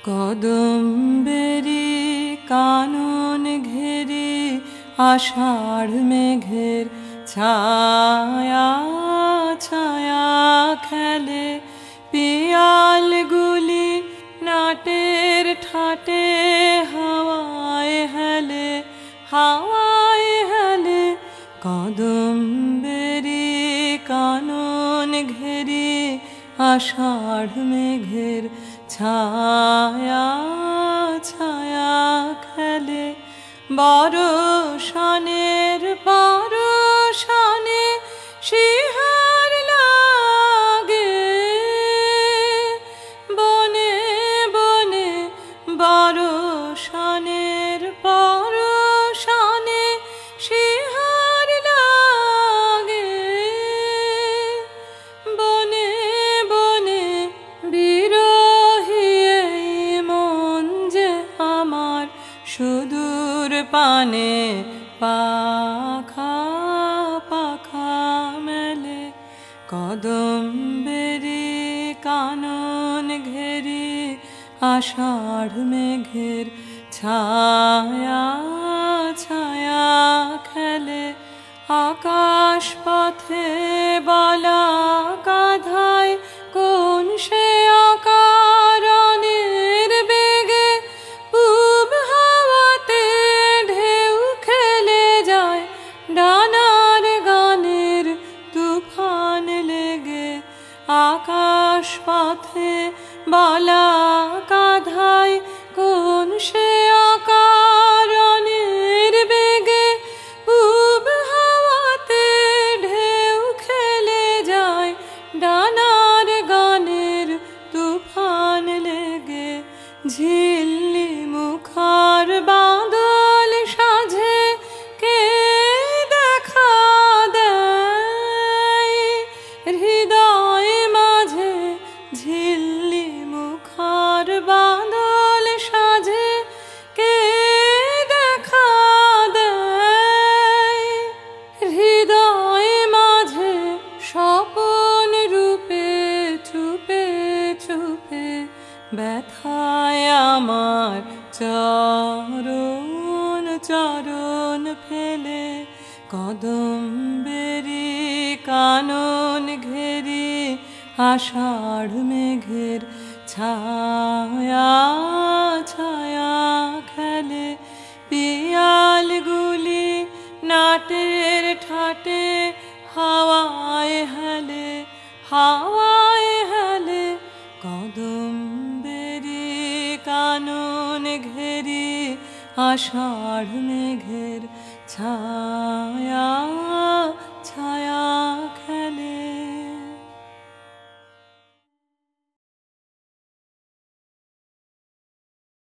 কদম্বেরি কানন ঘেরে আষাঢ় মেঘের ছায়া ছায়া খেলে পিয়ালগুলি নাটের ঠাটে হাওয়ায় হেলে হাওয়ায় হেলে কদম্বেরি কানন ঘেরে আষাঢ় মেঘের ছায়া ছায়া খেলে বরষানের বরষানে শিহার লাগে বনে বনে বরষানের বরষানে শিহার লাগে বনে বনে বিরহী এই মন যে আমার সুদূর পানে পাখা পাখা মেলে কদম্বেরি কানন ঘেরে আষাঢ় মেঘের ছায়া ছায়া খেলে আকাশ পথে বলা গাধায় কোন সে অকারণের বেগে পূব হাওয়াতে ঢেউ খেলে যায় ডানার গানের তুফান লেগে আকাশ পথে বলা গাধায় কোন সে অকারণের বেগে পূব হাওয়াতে ঢেউ খেলে যায় ডানার গানের তুফান লেগে ঝিল্লি মুখার বাদল সাজে কে দেখা দেয় হৃদয় মাঝে ঝিল্লি মুখার বাদল সাজে কে দেখা দেয় হৃদয় মাঝে স্বপন রূপে চুপে চুপে ব্যথায় আমার চরণ চরণ ফেলে কদম্বেরি কানন ঘেরে আষাঢ় মেঘের ছায়া ছায়া খেলে পিয়ালগুলি নাটের ঠাটে হাওয়ায় হেলে হাওয়ায় হেলে কদম্বেরি কানন ঘেরে আষাঢ় মেঘের ছায়া।